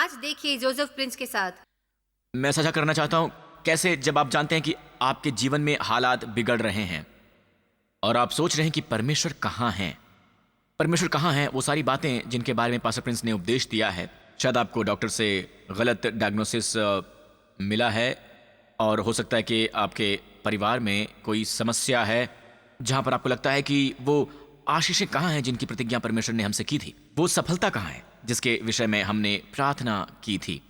आज देखिए Joseph Prince के साथ। मैं साझा करना चाहता हूं कैसे जब आप जानते हैं कि आपके जीवन में हालात बिगड़ रहे हैं और आप सोच रहे हैं कि परमेश्वर कहाँ हैं, परमेश्वर कहाँ हैं, वो सारी बातें जिनके बारे में पास्टर प्रिंस ने उपदेश दिया है। शायद आपको डॉक्टर से गलत डायग्नोसिस मिला है और हो सकता है कि आपके परिवार में कोई समस्या है जहां पर आपको लगता है कि वो आशीषें कहाँ हैं जिनकी प्रतिज्ञा परमेश्वर ने हमसे की थी, वो सफलता कहाँ है जिसके विषय में हमने प्रार्थना की थी।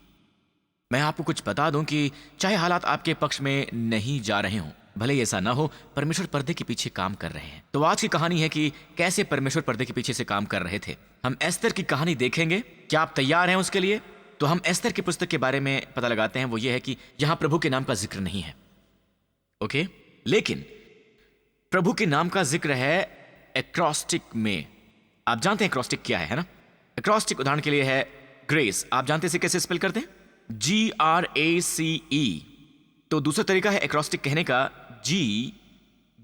मैं आपको कुछ बता दूं कि चाहे हालात आपके पक्ष में नहीं जा रहे हों, भले ही ऐसा ना हो, परमेश्वर पर्दे के पीछे काम कर रहे हैं। तो आज की कहानी है कि कैसे परमेश्वर पर्दे के पीछे से काम कर रहे थे। हम एस्तर की कहानी देखेंगे। क्या आप तैयार हैं उसके लिए? तो हम एस्तर की पुस्तक के बारे में पता लगाते हैं। वो ये है कि यहां प्रभु के नाम का जिक्र नहीं है, ओके, लेकिन प्रभु के नाम का जिक्र है एक्रोस्टिक में। आप जानते हैं एक्रोस्टिक क्या है ना? एक्रोस्टिक उदाहरण के लिए है ग्रेस। आप जानते हैं इसे कैसे स्पेल करते हैं? GRACE। तो दूसरा तरीका है एक्रोस्टिक कहने का, G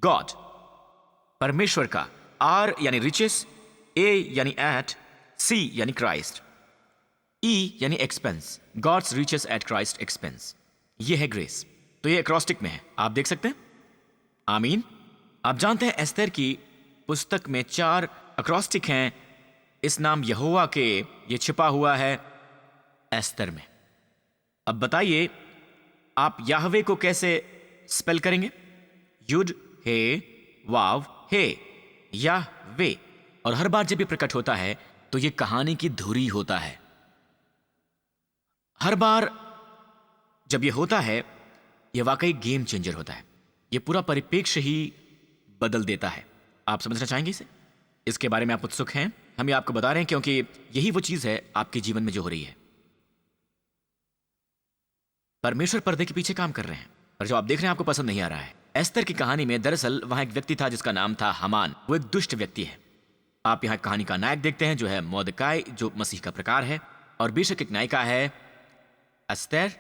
गॉड, परमेश्वर का, R यानी रिचेस, A यानी एट, C यानी क्राइस्ट, E यानी expense, God's riches at Christ expense. ये है ग्रेस। तो ये एक्रोस्टिक में है, आप देख सकते हैं। आमीन। आप जानते हैं एस्तर की पुस्तक में 4 एक्रोस्टिक हैं। इस नाम यहोवा के ये छिपा हुआ है एस्तर में। अब बताइए आप याहवे को कैसे स्पेल करेंगे? युड हे वाव हे, याहवे। और हर बार जब ये प्रकट होता है तो ये कहानी की धुरी होता है। हर बार जब ये होता है ये वाकई गेम चेंजर होता है। ये पूरा परिप्रेक्ष्य ही बदल देता है। आप समझना चाहेंगे इसे? इसके बारे में आप उत्सुक हैं? हम ये आपको बता रहे हैं क्योंकि यही वो चीज है आपके जीवन में जो हो रही है। परमेश्वर पर्दे के पीछे काम कर रहे हैं और जो आप देख रहे हैं आपको पसंद नहीं आ रहा है। एस्तर की कहानी में दरअसल वहां एक व्यक्ति था जिसका नाम था हामान। वो एक दुष्ट व्यक्ति है। आप यहाँ कहानी का नायक देखते हैं जो है मोर्देकाई, जो मसीह का प्रकार है, और बेशक एक नायिका है एस्तर।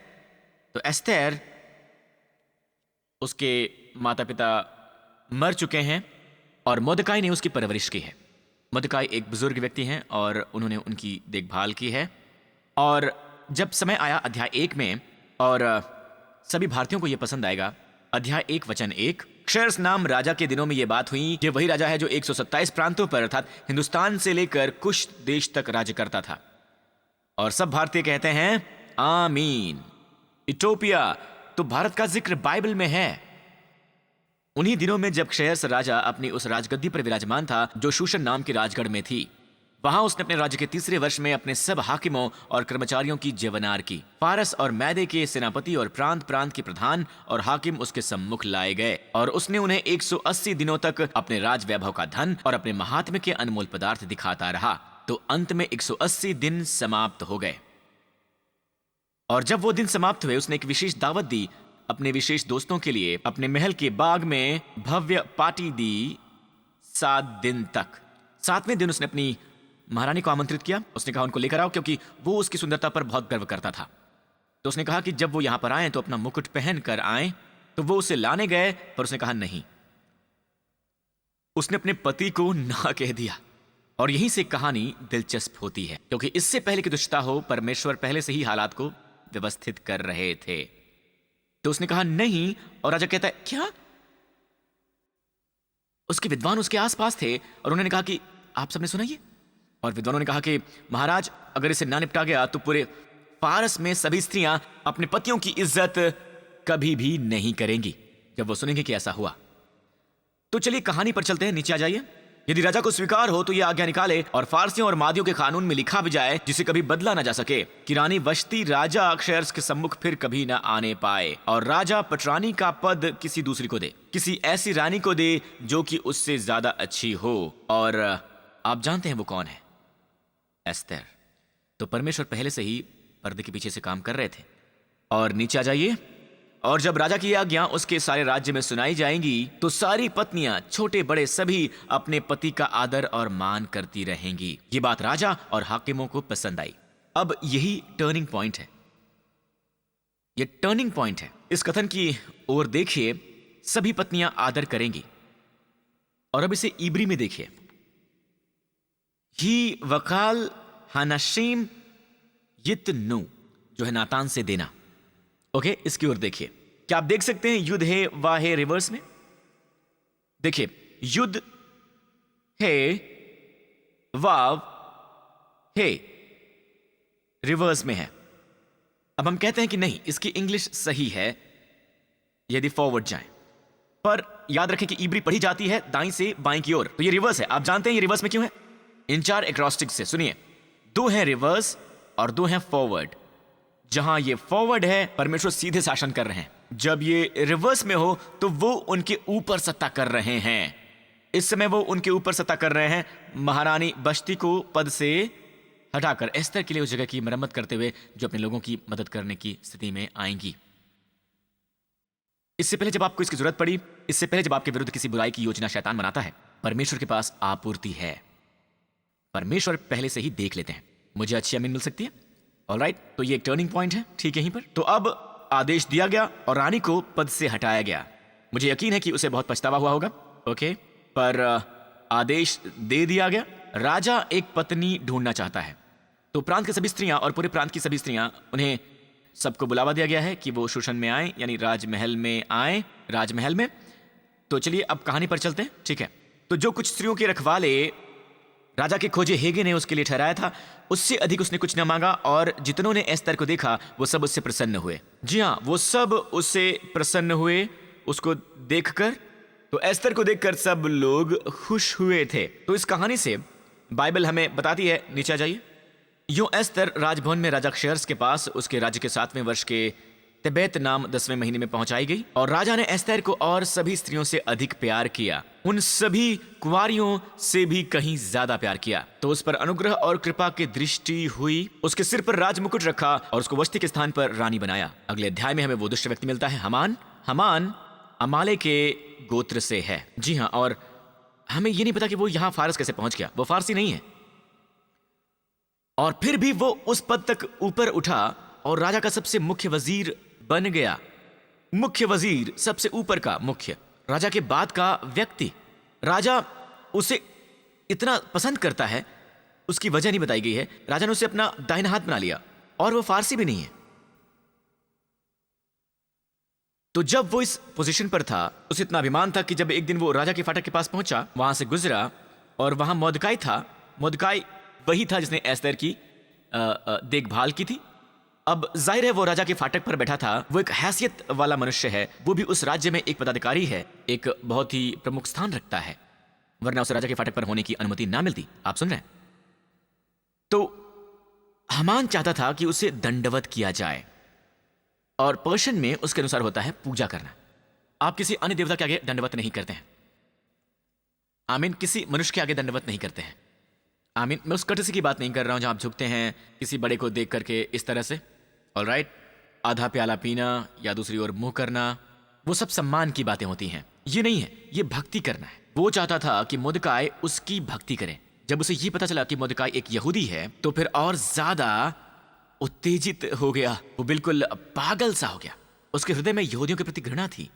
तो एस्तर, उसके माता पिता मर चुके हैं और मोर्देकाई ने उसकी परवरिश की है। मोर्देकाई एक बुजुर्ग व्यक्ति हैं और उन्होंने उनकी देखभाल की है। और जब समय आया अध्याय 1 में, और सभी भारतीयों को यह पसंद आएगा, अध्याय 1 वचन 1, क्षयर्स नाम राजा के दिनों में यह बात हुई। ये वही राजा है जो 127 प्रांतों पर अर्थात हिंदुस्तान से लेकर कुश देश तक राज्य करता था। और सब भारतीय कहते हैं आमीन। इथोपिया, तो भारत का जिक्र बाइबल में है। उन्हीं दिनों में जब क्षयर्स राजा अपनी उस राजगद्दी पर विराजमान था जो शूशन नाम की राजगढ़ में थी, वहां उसने अपने राज्य के 3रे वर्ष में अपने सब हाकिमों और कर्मचारियों की जेवनार की। फारस और मैदे के सेनापति और प्रांत प्रांत के प्रधान और हाकिम उसके सम्मुख लाए गए और उसने उन्हें 180 दिनों तक अपने राज वैभव का धन और अपने महात्म्य के अनमोल पदार्थ दिखाता रहा। तो अंत में 180 दिन समाप्त हो गए। और जब वो दिन समाप्त हुए उसने एक विशेष दावत दी अपने विशेष दोस्तों के लिए। अपने महल के बाग में भव्य पार्टी दी 7 दिन तक। 7वें दिन उसने अपनी महारानी को आमंत्रित किया। उसने कहा उनको लेकर आओ, क्योंकि वो उसकी सुंदरता पर बहुत गर्व करता था। तो उसने कहा कि जब वो यहां पर आए तो अपना मुकुट पहन कर आए। तो वो उसे लाने गए पर उसने कहा नहीं। उसने अपने पति को ना कह दिया। और यहीं से कहानी दिलचस्प होती है, क्योंकि इससे पहले कि दुष्टता हो, परमेश्वर पहले से ही हालात को व्यवस्थित कर रहे थे। तो उसने कहा नहीं, और राजा कहता है क्या? उसके विद्वान उसके आसपास थे और उन्होंने कहा कि आप सबने सुना ये? और विद्वानों ने कहा कि महाराज, अगर इसे ना निपटा गया तो पूरे फारस में सभी स्त्रियां अपने पतियों की इज्जत कभी भी नहीं करेंगी। जब वो सुनेंगे कि ऐसा हुआ, तो चलिए कहानी पर चलते हैं। नीचे आ जाइए। यदि राजा को स्वीकार हो तो यह आज्ञा निकाले और फारसियों और मादियों के कानून में लिखा भी जाए, जिसे कभी बदला ना जा सके, कि रानी वश्ती राजा अक्षयर्स के सम्मुख फिर कभी ना आने पाए, और राजा पटरानी का पद किसी दूसरी को दे, किसी ऐसी रानी को दे जो कि उससे ज्यादा अच्छी हो। और आप जानते हैं वो कौन है? एस्तर। तो परमेश्वर पहले से ही पर्दे के पीछे से काम कर रहे थे। और नीचे आ जाइए। और जब राजा की आज्ञा उसके सारे राज्य में सुनाई जाएंगी तो सारी पत्नियां, छोटे बड़े सभी, अपने पति का आदर और मान करती रहेंगी। ये बात राजा और हाकिमों को पसंद आई। अब यही टर्निंग पॉइंट है। ये टर्निंग पॉइंट है। इस कथन की ओर देखिए, सभी पत्नियां आदर करेंगी। और अब इसे इब्री में देखिए। ही वकाल हानाशीम यितनु जो है नातान से देना। ओके, इसकी ओर देखिए। क्या आप देख सकते हैं युद्ध है वा है रिवर्स में? देखिए, युद्ध है वाव है रिवर्स में है। अब हम कहते हैं कि नहीं, इसकी इंग्लिश सही है यदि फॉरवर्ड जाएं, पर याद रखें कि इब्री पढ़ी जाती है दाईं से बाईं की ओर, तो ये रिवर्स है। आप जानते हैं ये रिवर्स में क्यों है? इन 4 एक्रोस्टिक्स से सुनिए, 2 हैं रिवर्स और 2 हैं फॉरवर्ड। जहां ये फॉरवर्ड है, परमेश्वर सीधे शासन कर रहे हैं। जब ये रिवर्स में हो तो वो उनके ऊपर सत्ता कर रहे हैं। इस समय वो उनके ऊपर सत्ता कर रहे हैं, महारानी बश्ती को पद से हटाकर एस्तर के लिए उस जगह की मरम्मत करते हुए जो अपने लोगों की मदद करने की स्थिति में आएंगी। इससे पहले जब आपको इसकी जरूरत पड़ी, इससे पहले जब आपके विरुद्ध किसी बुराई की योजना शैतान बनाता है, परमेश्वर के पास आपूर्ति है। परमेश्वर पहले से ही देख लेते हैं, मुझे अच्छी अमीन मिल सकती है। ऑलराइट, तो ये एक टर्निंग पॉइंट है, ठीक है। यहीं पर तो अब आदेश दिया गया और रानी को पद से हटाया गया। मुझे यकीन है कि उसे बहुत पछतावा हुआ होगा। ओके, पर आदेश दे दिया गया। राजा एक पत्नी ढूंढना चाहता है, तो प्रांत की सभी स्त्रियां और पूरे प्रांत की सभी स्त्रियां, उन्हें सबको बुलावा दिया गया है कि वो शूशन में आए, यानी राजमहल में आए, राजमहल में। तो चलिए अब कहानी पर चलते हैं, ठीक है। तो जो कुछ स्त्रियों के रखवाले राजा के खोजे हेगे ने उसके लिए ठहराया था, उससे अधिक उसने कुछ न मांगा, और जितनों ने एस्तर को देखा वो सब उससे प्रसन्न हुए। जी हाँ, वो सब उससे प्रसन्न हुए उसको देखकर। तो एस्तर को देखकर सब लोग खुश हुए थे। तो इस कहानी से बाइबल हमें बताती है, नीचे आ जाइए। यूं एस्तर राजभवन में राजा अक्षयर्स के पास उसके राज्य के 7वें वर्ष के तिबेत नाम 10वें महीने में पहुंचाई गई, और राजा ने एस्तर को और सभी स्त्रियों से अधिक प्यार किया, उन सभी कुंवारियों से भी कहीं ज्यादा प्यार किया। तो उस पर अनुग्रह और कृपा की दृष्टि हुई, उसके सिर पर राजमुकुट रखा और उसको वस्ती के स्थान पर रानी बनाया। अगले अध्याय में हमें वो दुष्ट व्यक्ति मिलता है, हमान। हमान अमाले के गोत्र से है। जी हाँ, और हमें ये नहीं पता कि वो यहां फारस कैसे पहुंच गया, वो फारसी नहीं है। और फिर भी वो उस पद तक ऊपर उठा और राजा का सबसे मुख्य वजीर बन गया। मुख्य वजीर, सबसे ऊपर का मुख्य, राजा के बाद का व्यक्ति। राजा उसे इतना पसंद करता है, उसकी वजह नहीं बताई गई है। राजा ने उसे अपना दाहिना हाथ बना लिया, और वो फारसी भी नहीं है। तो जब वो इस पोजीशन पर था, उसे इतना अभिमान था कि जब एक दिन वो राजा के फाटक के पास पहुंचा, वहां से गुजरा, और वहां मोर्देकाई था। मोर्देकाई वही था जिसने एस्तर की देखभाल की थी। अब जाहिर है वो राजा के फाटक पर बैठा था, वो एक हैसियत वाला मनुष्य है, वो भी उस राज्य में एक पदाधिकारी है, एक बहुत ही प्रमुख स्थान रखता है, वरना उस राजा के फाटक पर होने की अनुमति ना मिलती। आप सुन रहे हैं? तो हमान चाहता था कि उसे दंडवत किया जाए, और पर्शियन में उसके अनुसार होता है पूजा करना। आप किसी अन्य देवता के आगे दंडवत नहीं करते हैं। आमीन, किसी मनुष्य के आगे दंडवत नहीं करते हैं। आमीन, मैं उस कटसी की बात नहीं कर रहा हूं जहां आप झुकते हैं किसी बड़े को देख करके इस तरह से, ऑलराइट, आधा प्याला पीना या दूसरी ओर मुंह करना, वो सब सम्मान की बातें होती हैं। ये नहीं है, ये भक्ति करना है। वो चाहता था कि मोर्देकाई उसकी भक्ति करे। जब उसे ये पता चला कि मोर्देकाई एक यहूदी है, तो फिर और ज्यादा उत्तेजित हो गया, वो बिल्कुल पागल सा हो गया। उसके हृदय में यहूदियों के प्रति घृणा थी।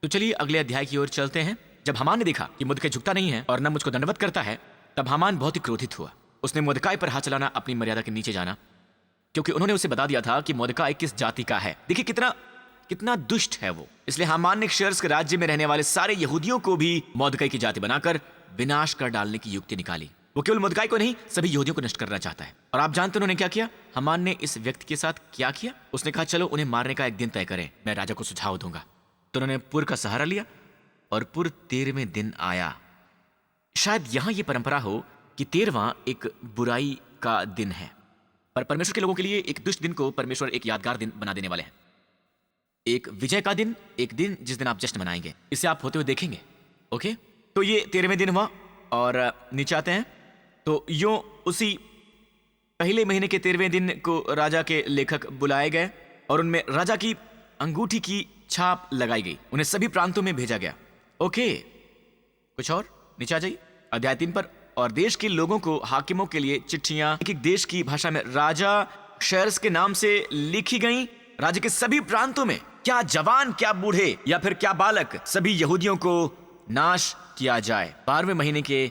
तो चलिए अगले अध्याय की ओर चलते हैं। जब हामान ने देखा कि मोर्देकाई झुकता नहीं है और न मुझको दंडवत करता है, तब हामान बहुत ही क्रोधित हुआ। उसने मोर्देकाई पर हाथ चलाना अपनी मर्यादा के नीचे जाना, क्योंकि उन्होंने उसे बता दिया था कि मोर्देकाई किस जाति का है। देखिए कितना दुष्ट है वो। इसलिए हामान ने अक्षयर्स के राज्य में रहने वाले सारे यहूदियों को भी मोर्देकाई की जाति बनाकर विनाश कर डालने की युक्ति निकाली। वो केवल मोर्देकाई को नहीं, सभी यहूदियों को नष्ट करना चाहता है। और आप जानते हैं उन्होंने क्या किया? हामान ने इस व्यक्ति के साथ क्या किया? उसने कहा चलो उन्हें मारने का एक दिन तय करें, मैं राजा को सुझाव दूंगा। तो उन्होंने पुर का सहारा लिया, और पुर 13वें दिन आया। शायद यहां यह परंपरा हो कि 13वां एक बुराई का दिन है, पर परमेश्वर के लोगों के लिए एक दुष्ट दिन को परमेश्वर एक यादगार दिन बना देने वाले हैं। एक विजय का दिन, एक दिन जिस दिन आप जश्न मनाएंगे। इसे आप होते हुए देखेंगे। ओके, तो ये 13वें दिन हुआ, और नीचे आते हैं। तो यूं उसी पहले महीने के 13वें दिन को राजा के लेखक बुलाए गए, और उनमें राजा की अंगूठी की छाप लगाई गई। उन्हें सभी प्रांतों में भेजा गया। ओके, कुछ और नीचे आ जाइए अध्याय 3 पर। और देश के लोगों को, हाकिमों के लिए चिट्ठियां एक देश की भाषा में राजा अक्षयर्स के नाम से लिखी गईं। राज्य के सभी प्रांतों में, क्या जवान, क्या बूढ़े या फिर क्या बालक, सभी यहूदियों को नाश किया जाए। 12वें महीने के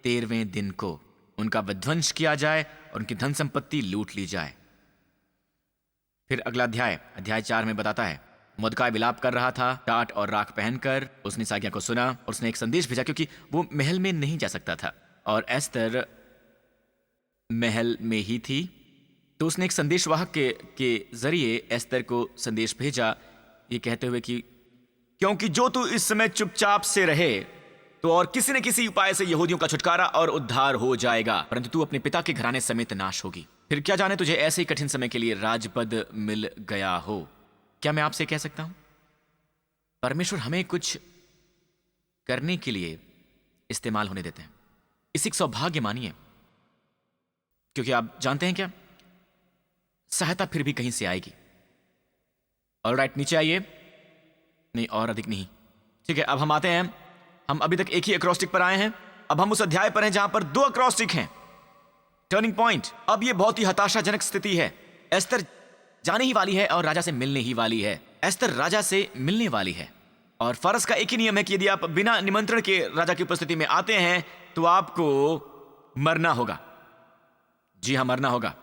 13वें दिन को उनका विध्वंस किया जाए और उनकी धन संपत्ति लूट ली जाए। फिर अगला अध्याय 4 में बताता है, मुर्दकाई विलाप कर रहा था, टाट और राख पहनकर। उसने इस आज्ञा को सुना और उसने एक संदेश भेजा, क्योंकि वो महल में नहीं जा सकता था और एस्तर महल में ही थी। तो उसने एक संदेशवाहक के जरिए एस्तर को संदेश भेजा, ये कहते हुए कि क्योंकि जो तू इस समय चुपचाप से रहे तो और किसी न किसी उपाय से यहूदियों का छुटकारा और उद्धार हो जाएगा, परंतु तू अपने पिता के घराने समेत नाश होगी। फिर क्या जाने तुझे ऐसे ही कठिन समय के लिए राजपद मिल गया हो। क्या मैं आपसे कह सकता हूं, परमेश्वर हमें कुछ करने के लिए इस्तेमाल होने देते हैं। इसी एक सौभाग्य मानिए, क्योंकि आप जानते हैं क्या, सहायता फिर भी कहीं से आएगी। ऑलराइट, नीचे आइए। नहीं, और अधिक नहीं। ठीक है, अब हम आते हैं। हम अभी तक एक ही एक्रोस्टिक पर आए हैं। अब हम उस अध्याय पर हैं जहां पर 2 एक्रोस्टिक हैं। Turning point. अब यह बहुत ही हताशाजनक स्थिति है। एस्तर जाने ही वाली है और राजा से मिलने ही वाली है। एस्तर राजा से मिलने वाली है और फर्ज का एक ही नियम है कि यदि आप बिना निमंत्रण के राजा की उपस्थिति में आते हैं तो आपको मरना होगा। जी हां, मरना होगा।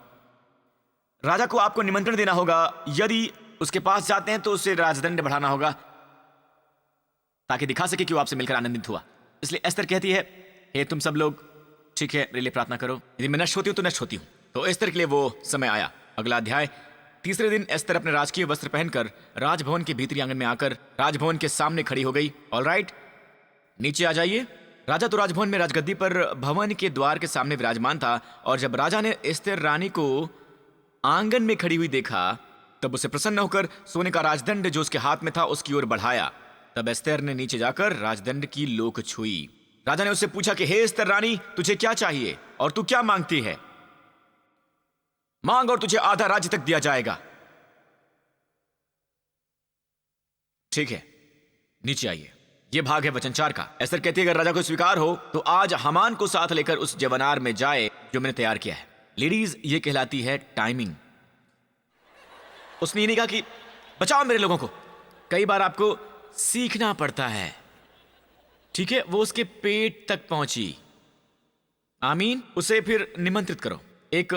राजा को आपको निमंत्रण देना होगा। यदि उसके पास जाते हैं तो उसे राजदंड बढ़ाना होगा ताकि दिखा सके कि वो आपसे मिलकर आनंदित हुआ। इसलिए एस्तर कहती है, हे तुम सब लोग, ठीक है, मेरे लिए प्रार्थना करो। यदि मैं नष्ट होती हूं तो नष्ट होती हूं। तो एस्तर के लिए वो समय आया। अगला अध्याय। तीसरे दिन एस्तर अपने राजकीय वस्त्र पहनकर राजभवन के भीतरी आंगन में आकर राजभवन के सामने खड़ी हो गई। ऑलराइट, नीचे आ जाइए। राजा तो राजभवन में राजगद्दी पर भवन के द्वार के सामने विराजमान था, और जब राजा ने एस्तर रानी को आंगन में खड़ी हुई देखा तब उसे प्रसन्न होकर सोने का राजदंड जो उसके हाथ में था उसकी ओर बढ़ाया। तब एस्तर ने नीचे जाकर राजदंड की लोक छुई। राजा ने उससे पूछा कि हे एस्तर रानी, तुझे क्या चाहिए और तू क्या मांगती है? मांग और तुझे आधा राज्य तक दिया जाएगा। ठीक है, नीचे आइए। यह भाग है वचन 4 का। एस्तर कहती है, अगर राजा को स्वीकार हो तो आज हामान को साथ लेकर उस जवनार में जाए जो मैंने तैयार किया है। लेडीज, ये कहलाती है टाइमिंग। उसने ये नहीं कहा कि बचाओ मेरे लोगों को। कई बार आपको सीखना पड़ता है। ठीक है, वो उसके पेट तक पहुंची। आमीन। उसे फिर निमंत्रित करो, एक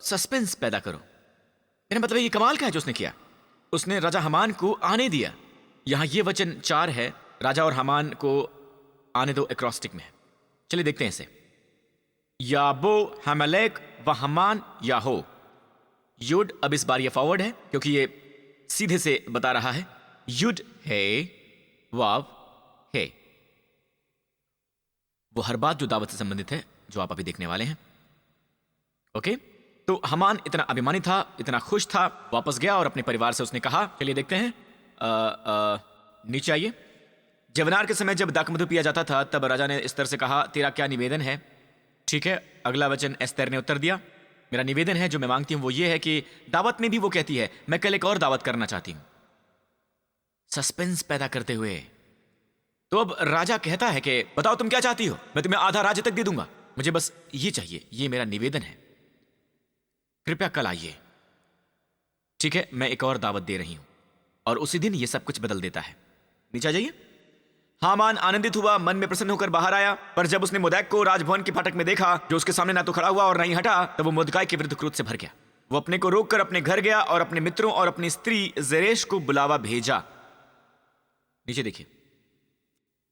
सस्पेंस पैदा करो। मेरा मतलब ये कमाल का है जो उसने किया। उसने राजा हामान को आने दिया। यहां ये वचन 4 है, राजा और हामान को आने दो एक्रोस्टिक में। चलिए देखते हैं इसे। याबो हमलेक व हमान याहो। युड, अब इस बार ये फॉरवर्ड है क्योंकि ये सीधे से बता रहा है। युड है, वाव है। वो हर बात जो दावत से संबंधित है जो आप अभी देखने वाले हैं। ओके, तो हमान इतना अभिमानी था, इतना खुश था, वापस गया और अपने परिवार से उसने कहा। चलिए देखते हैं। नीचे आइए। जवनार के समय जब दाखमधु पिया जाता था तब राजा ने एस्तर से कहा, तेरा क्या निवेदन है? ठीक है, अगला वचन एस्तर ने उत्तर दिया, मेरा निवेदन है जो मैं मांगती हूं वो ये है कि दावत में भी वो कहती है मैं कल एक और दावत करना चाहती हूं, सस्पेंस पैदा करते हुए। तो अब राजा कहता है कि बताओ तुम क्या चाहती हो, मैं तुम्हें आधा राज्य तक दे दूंगा, मुझे बस ये चाहिए, ये मेरा निवेदन है, कृपया कल आइए। ठीक है, मैं एक और दावत दे रही हूं। और उसी दिन ये सब कुछ बदल देता है। नीचे आ जाइए। हामान आनंदित हुआ, मन में प्रसन्न होकर बाहर आया, पर जब उसने मोर्देक को राजभवन के फाटक में देखा जो उसके सामने ना तो खड़ा हुआ और ना ही हटा, तब वो मोर्देकाई के विरुद्ध क्रोध से भर गया। वो अपने को रोककर अपने घर गया और अपने मित्रों और अपनी स्त्री जेरेश को बुलावा भेजा। नीचे देखिए,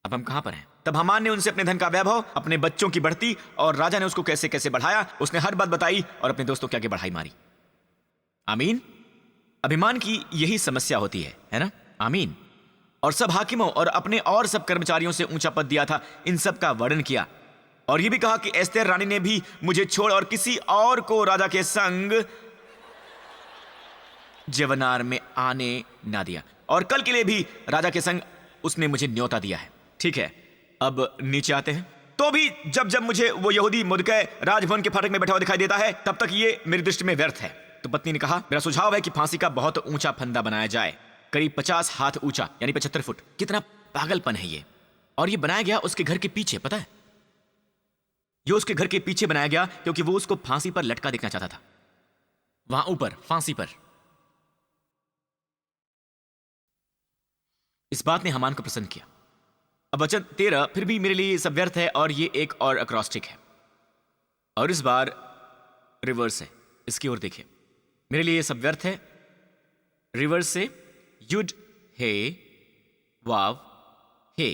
अब हम कहां पर हैं। तब हामान ने उनसे अपने धन का वैभव, अपने बच्चों की बढ़ती और राजा ने उसको कैसे कैसे बढ़ाया, उसने हर बात बताई और अपने दोस्तों के आगे बढ़ाई मारी। आमीन। अभिमान की यही समस्या होती है ना? आमीन। और सब हाकिमों और अपने और सब कर्मचारियों से ऊंचा पद दिया था, इन सब का वर्णन किया और यह भी कहा कि एस्तेर रानी ने भी मुझे छोड़ और किसी और को राजा के संग जवनार में आने ना दिया, और कल के लिए भी राजा के संग उसने मुझे न्योता दिया है। ठीक है, अब नीचे आते हैं। तो भी जब जब मुझे वो यहूदी मुर्दकै राजभवन के फाटक में बैठा हुआ दिखाई देता है तब तक ये मेरी दृष्टि में व्यर्थ है। तो पत्नी ने कहा, मेरा सुझाव है कि फांसी का बहुत ऊंचा फंदा बनाया जाए, करीब 50 हाथ ऊंचा, यानी 75 फुट। कितना पागलपन है ये। और ये बनाया गया उसके घर के पीछे, पता है, ये उसके घर के पीछे बनाया गया क्योंकि वो उसको फांसी पर लटका देखना चाहता था, वहां ऊपर फांसी पर। इस बात ने हामान को प्रसन्न किया। अब वचन 13, फिर भी मेरे लिए सब व्यर्थ है, और ये एक और अक्रॉस्टिक है और इस बार रिवर्स है। इसकी ओर देखिए, मेरे लिए सब व्यर्थ है रिवर्स से युड हे वाव हे।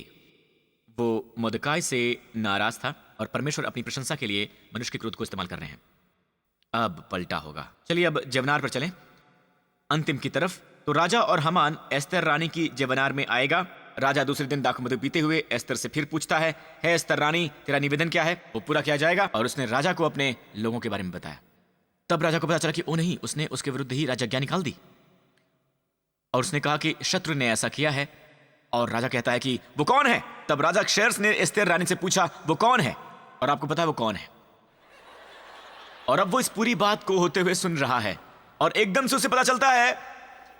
वो मुर्दकाई से नाराज था और परमेश्वर अपनी प्रशंसा के लिए मनुष्य के क्रोध को इस्तेमाल कर रहे हैं। अब पलटा होगा। चलिए अब जेवनार पर चलें, अंतिम की तरफ। तो राजा और हमान एस्तर रानी की जेवनार में आएगा। राजा दूसरे दिन दाखमधु पीते हुए एस्तर से फिर पूछता है एस्तर रानी, तेरा निवेदन क्या है? वो पूरा किया जाएगा। और उसने राजा को अपने लोगों के बारे में बताया। तब राजा को पता चला कि ओ नहीं, उसने उसके विरुद्ध ही राजज्ञा निकाल दी और उसने कहा कि शत्रु ने ऐसा किया है। और राजा कहता है कि वो कौन है? तब राजा क्षयर्ष ने एस्तर रानी से पूछा वो कौन है? और आपको पता है वो कौन है। और अब वो इस पूरी बात को होते हुए सुन रहा है और एकदम से उसे पता चलता है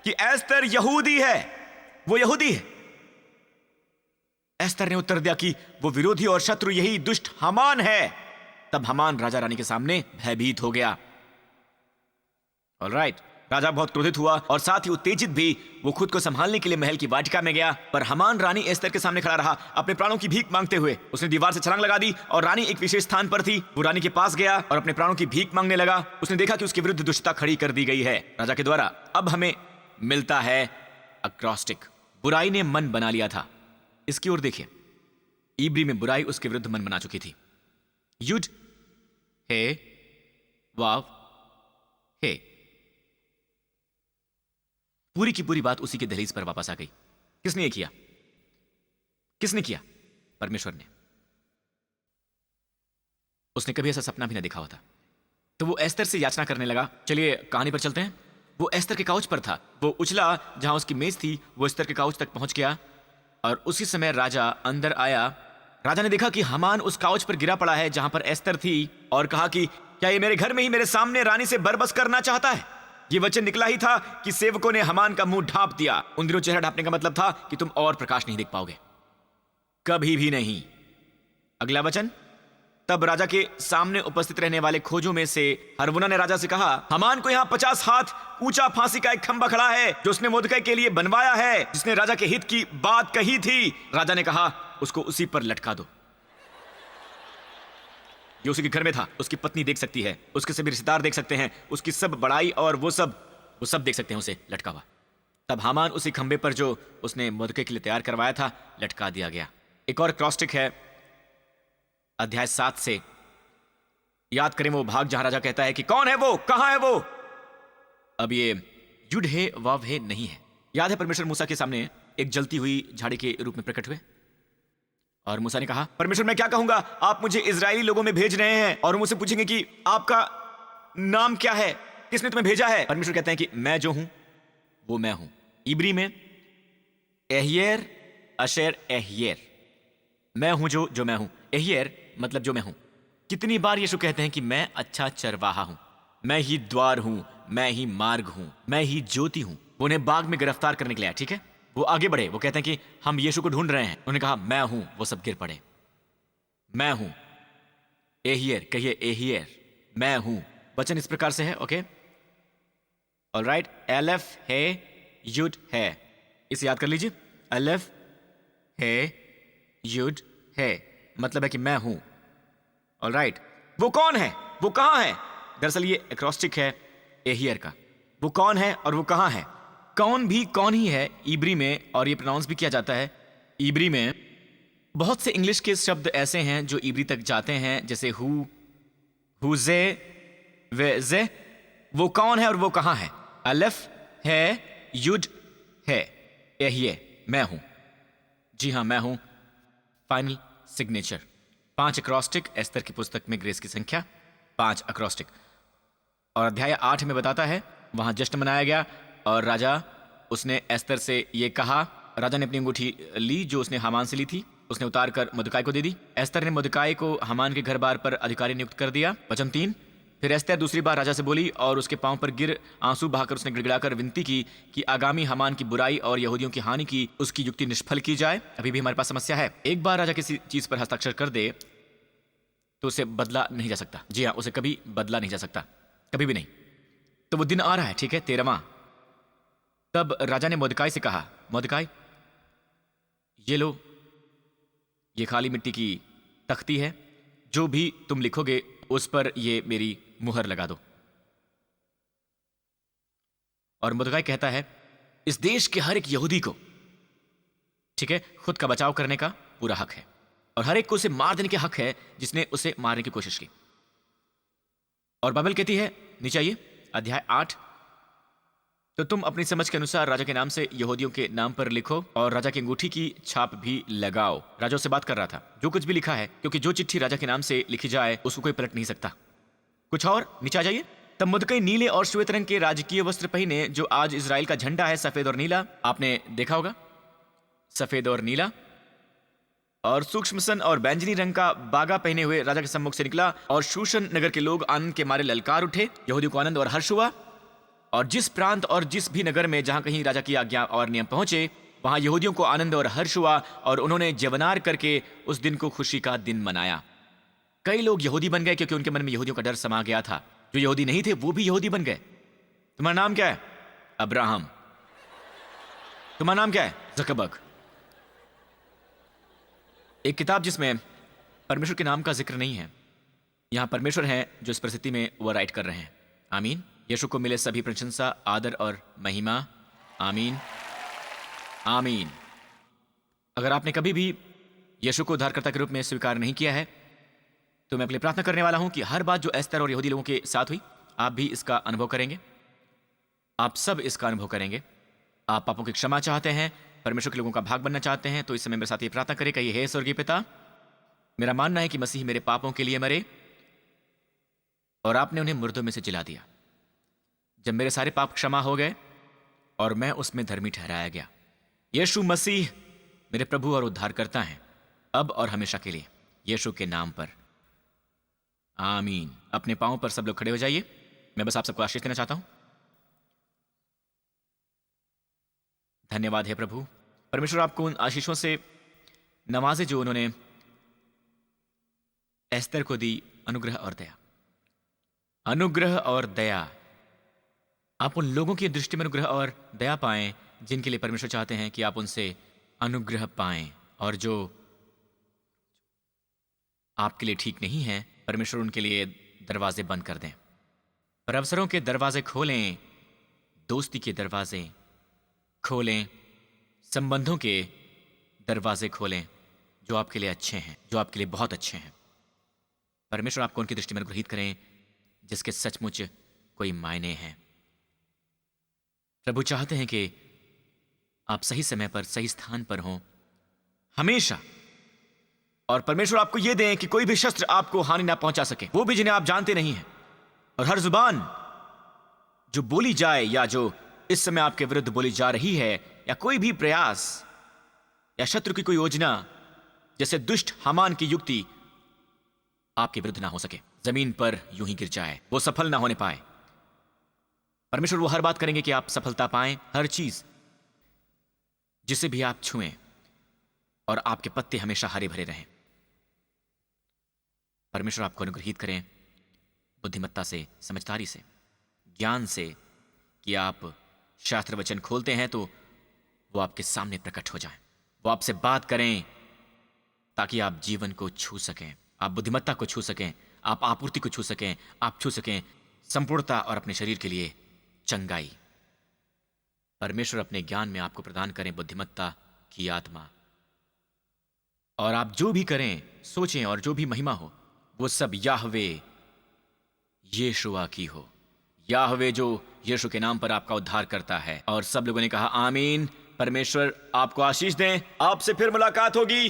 कि एस्तर यहूदी है, वो यहूदी है। एस्तर ने उत्तर दिया कि वो विरोधी और शत्रु यही दुष्ट हमान है। तब हमान राजा रानी के सामने भयभीत हो गया। ऑलराइट, राजा बहुत क्रोधित हुआ और साथ ही उत्तेजित भी। वो खुद को संभालने के लिए महल की वाटिका में गया, पर हमान रानी एस्तर के सामने खड़ा रहा अपने प्राणों की भीख मांगते हुए। उसने दीवार से छलांग लगा दी और रानी एक विशेष स्थान पर थी। वो रानी के पास गया और अपने प्राणों की भीख मांगने लगा। उसने देखा कि उसके विरुद्ध दुष्टता खड़ी कर दी गई है राजा के द्वारा। अब हमें मिलता है अक्रॉस्टिक, बुराई ने मन बना लिया था। इसकी ओर देखिए, इब्री में बुराई उसके विरुद्ध मन बना चुकी थी। युड हे वाव हे, पूरी की पूरी बात उसी के दहलीज पर वापस आ गई। किसने ये किया? किसने किया? परमेश्वर ने। उसने कभी ऐसा सपना भी ना देखा होता। तो वो एस्तर से याचना करने लगा। चलिए कहानी पर चलते हैं। वो एस्तर के काउच पर था। वो उछला जहां उसकी मेज थी, वो एस्तर के काउच तक पहुंच गया और उसी समय राजा अंदर आया। राजा ने देखा कि हमान उस काउच पर गिरा पड़ा है जहां पर एस्तर थी और कहा कि क्या ये मेरे घर में ही मेरे सामने रानी से बरबस करना चाहता है? ये वचन निकला ही था कि सेवकों ने हमान का मुंह ढांप दिया। उन दिनों चेहरा ढांपने का मतलब था कि तुम और प्रकाश नहीं देख पाओगे, कभी भी नहीं। अगला वचन, तब राजा के सामने उपस्थित रहने वाले खोजों में से हरवुना ने राजा से कहा, हमान को यहाँ 50 हाथ ऊंचा फांसी का एक खंबा खड़ा है जो उसने मोर्दकाई के लिए बनवाया है, जिसने राजा के हित की बात कही थी। राजा ने कहा, उसको उसी पर लटका दो। ये उसी के घर में था। उसकी पत्नी देख सकती है, उसके सभी रिश्तेदार देख सकते हैं, उसकी सब बड़ाई और वो सब देख सकते हैं उसे लटका हुआ। तब हामान उसी खंबे पर जो उसने मोर्दकाई के लिए तैयार करवाया था लटका दिया गया। एक और क्रॉस्टिक है अध्याय 7 से। याद करें वो भाग जहां राजा कहता है कि कौन है वो, कहां है वो। अब ये युड हे वाव हे नहीं है। याद है परमेश्वर मूसा के सामने एक जलती हुई झाड़ी के रूप में प्रकट हुए और मूसा ने कहा, परमेश्वर मैं क्या कहूंगा, आप मुझे इजरायली लोगों में भेज रहे हैं और मुझसे पूछेंगे कि आपका नाम क्या है, किसने तुम्हें भेजा है? परमेश्वर कहते हैं कि मैं जो हूं वो मैं हूं। इब्री में एहियर अशेर एहियर, मैं हूं जो मैं हूं। एहियर मतलब जो मैं हूं। कितनी बार यीशु कहते हैं कि मैं अच्छा चरवाहा हूं, मैं ही द्वार हूं, मैं ही मार्ग हूं, मैं ही ज्योति हूं। वो उन्हें बाग में गिरफ्तार करने के लिए आया, ठीक है। वो आगे बढ़े, वो कहते हैं कि हम यीशु को ढूंढ रहे हैं। उन्होंने कहा मैं हूं, वो सब गिर पड़े। मैं हूं एहियर, कहिए एहियर, मैं हूं। वचन इस प्रकार से है, ओके ऑलराइट। एलेफ है युड है, इसे याद कर लीजिए। एलेफ है युड है मतलब है कि मैं हूं। ऑलराइट, वो कौन है, वो कहां है? दरअसल ये एक्रोस्टिक है एहियर का। वो कौन है और वो कहां है। कौन भी कौन ही है इब्री में, और ये प्रोनाउंस भी किया जाता है इब्री में। बहुत से इंग्लिश के शब्द ऐसे हैं जो इब्री तक जाते हैं, जैसे हु, हुजे, वेजे। वो कौन है और वो कहां है। अलेफ है युड है एहिये, मैं हूं। जी हां, मैं हूं। Final signature. 5 अक्रॉस्टिक एस्तर की पुस्तक में ग्रेस की संख्या 5 अक्रॉस्टिक। और अध्याय 8 में बताता है वहां जश्न मनाया गया और राजा उसने एस्तर से ये कहा। राजा ने अपनी अंगूठी ली जो उसने हामान से ली थी, उसने उतार कर मुर्दकाई को दे दी। एस्तर ने मुर्दकाई को हामान के घर बार पर अधिकारी नियुक्त कर दिया। वचन 3, फिर एस्तर दूसरी बार राजा से बोली और उसके पांव पर गिर आंसू बहाकर उसने गिड़गिड़ाकर विनती की कि आगामी हामान की बुराई और यहूदियों की हानि की उसकी युक्ति निष्फल की जाए। अभी भी हमारे पास समस्या है। एक बार राजा किसी चीज पर हस्ताक्षर कर दे तो उसे बदला नहीं जा सकता। जी हाँ, उसे कभी बदला नहीं जा सकता, कभी भी नहीं। तो वो दिन आ रहा है, ठीक है, 13वां। तब राजा ने मुर्दकाई से कहा, मुर्दकाई ये लो, ये खाली मिट्टी की तख्ती है, जो भी तुम लिखोगे उस पर ये मेरी मुहर लगा दो। और मुर्दकाई कहता है इस देश के हर एक यहूदी को, ठीक है, खुद का बचाव करने का पूरा हक है, और हर एक को उसे मार देने के हक है जिसने उसे मारने की कोशिश की। और बाइबल कहती है, नीचे आइए, अध्याय 8, तो तुम अपनी समझ के अनुसार राजा के नाम से यहूदियों के नाम पर लिखो और राजा की अंगूठी की छाप भी लगाओ। राजा से बात कर रहा था, जो कुछ भी लिखा है, क्योंकि जो चिट्ठी राजा के नाम से लिखी जाए उसको कोई पलट नहीं सकता। कुछ और, नीचे आ जाइए। तब मुर्दकई नीले और श्वेत रंग के राजकीय वस्त्र पहने, जो आज इजराइल का झंडा है, सफेद और नीला। आपने देखा होगा, सफेद और नीला, और सूक्ष्म सन और बैंजनी रंग का बागा पहने हुए राजा के सम्मुख से निकला, और शूशन नगर के लोग आनंद के मारे ललकार उठे। यहूदियों को आनंद और हर्ष हुआ, और जिस प्रांत और जिस भी नगर में जहां कहीं राजा की आज्ञा और नियम पहुंचे, वहां यहूदियों को आनंद और हर्ष हुआ, और उन्होंने जवनार करके उस दिन को खुशी का दिन मनाया। कई लोग यहूदी बन गए क्योंकि उनके मन में यहूदियों का डर समा गया था। जो यहूदी नहीं थे वो भी यहूदी बन गए। तुम्हारा नाम क्या है? अब्राहम। तुम्हारा नाम क्या है? जकबर्ग। एक किताब जिसमें परमेश्वर के नाम का जिक्र नहीं है, यहां परमेश्वर है जो इस परिस्थिति में वो राइट कर रहे हैं। आमीन। यीशु को मिले सभी प्रशंसा, आदर और महिमा। आमीन, आमीन। अगर आपने कभी भी यीशु को उद्धारकर्ता के रूप में स्वीकार नहीं किया है, तो मैं अपने लिए प्रार्थना करने वाला हूं कि हर बात जो एस्तर और यहूदी लोगों के साथ हुई, आप भी इसका अनुभव करेंगे। आप सब इसका अनुभव करेंगे। आप पापों की क्षमा चाहते हैं, परमेश्वर के लोगों का भाग बनना चाहते हैं, तो इस समय मेरे साथ ये प्रार्थना करें, कहिए, हे स्वर्गीय पिता, मेरा मानना है कि मसीह मेरे पापों के लिए मरे और आपने उन्हें मुर्दों में से जिला दिया। जब मेरे सारे पाप क्षमा हो गए और मैं उसमें धर्मी ठहराया गया, यीशु मसीह मेरे प्रभु और उद्धारकर्ता हैं, अब और हमेशा के लिए, यीशु के नाम पर। आमीन। अपने पांवों पर सब लोग खड़े हो जाइए। मैं बस आप सबको आशीष देना चाहता हूं। धन्यवाद है प्रभु परमेश्वर, आपको उन आशीषों से नवाजे जो उन्होंने एस्तर को दी, अनुग्रह और दया। अनुग्रह और दया, आप उन लोगों की दृष्टि में अनुग्रह और दया पाएं जिनके लिए परमेश्वर चाहते हैं कि आप उनसे अनुग्रह पाएं, और जो आपके लिए ठीक नहीं है, परमेश्वर उनके लिए दरवाजे बंद कर दें। पर अवसरों के दरवाजे खोलें, दोस्ती के दरवाजे खोलें, संबंधों के दरवाजे खोलें जो आपके लिए अच्छे हैं, जो आपके लिए बहुत अच्छे हैं। परमेश्वर आपको उनकी दृष्टि में अनुग्रहित करें जिसके सचमुच कोई मायने हैं। प्रभु चाहते हैं कि आप सही समय पर सही स्थान पर हों हमेशा, और परमेश्वर आपको यह दें कि कोई भी शस्त्र आपको हानि ना पहुंचा सके, वो भी जिन्हें आप जानते नहीं हैं। और हर जुबान जो बोली जाए या जो इस समय आपके विरुद्ध बोली जा रही है, या कोई भी प्रयास या शत्रु की कोई योजना, जैसे दुष्ट हामान की युक्ति, आपके विरुद्ध ना हो सके, जमीन पर यूं ही गिर जाए, वो सफल ना होने पाए। परमेश्वर वो हर बात करेंगे कि आप सफलता पाएं, हर चीज जिसे भी आप छुएं, और आपके पत्ते हमेशा हरे भरे रहें। परमेश्वर आपको अनुग्रहित करें बुद्धिमत्ता से, समझदारी से, ज्ञान से, कि आप शास्त्र वचन खोलते हैं तो वो आपके सामने प्रकट हो जाएं, वो आपसे बात करें ताकि आप जीवन को छू सकें, आप बुद्धिमत्ता को छू सकें, आप आपूर्ति को छू सकें, आप छू सकें संपूर्णता और अपने शरीर के लिए चंगाई। परमेश्वर अपने ज्ञान में आपको प्रदान करें बुद्धिमत्ता की आत्मा, और आप जो भी करें, सोचें, और जो भी महिमा हो, वो सब याहवे यीशुआ की हो। याहवे जो यीशु के नाम पर आपका उद्धार करता है। और सब लोगों ने कहा आमीन। परमेश्वर आपको आशीष दें। आपसे फिर मुलाकात होगी।